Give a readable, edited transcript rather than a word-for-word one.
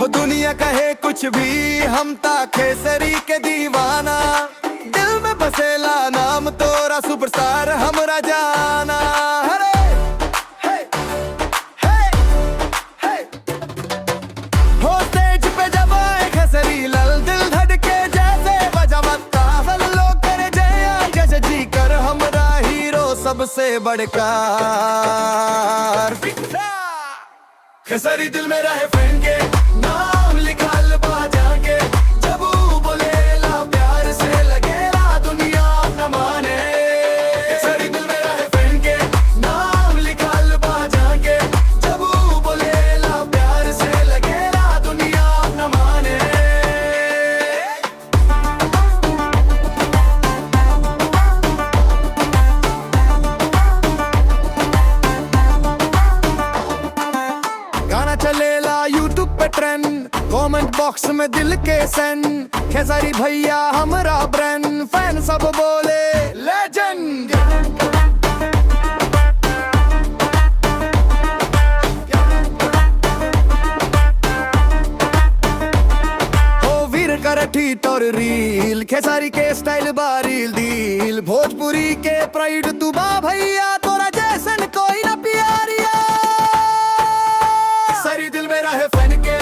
हो दुनिया कहे कुछ भी, हम ता खेसरी के दीवाना। दिल में बसेला नाम तोरा, सुपरस्टार हमरा जाना। अरे हे हे हे हो स्टेज पे जब आए खेसरी लाल, दिल धड़के जैसे बजा मत्ता। सब लोग करे जय जैसे जी कर, हमरा हीरो सबसे बढ़कर। खेसरी दिल में रहे फैन के, नाम लिखा लबा जाके। जब वो बोलेला प्यार से लगेला दुनिया न माने। खेसरी दिल में रहे फैन के, नाम लिखा लबा जाके। जब वो बोलेला प्यार से लगेला दुनिया न माने। गाना चलेला यूट्यूब पे ट्रेंड, कमेंट बॉक्स में दिल के सेंड। खेसारी भैया हमरा ब्रांड, फैन सब बोले लेजेंड। हो वीर करठी तोर रील, खेसारी के स्टाइल बारील दिल। भोजपुरी के प्राइड तू बा भैया, तोरा जैसन कोई ना प्यारिया। सरी दिल में रहे फैन के,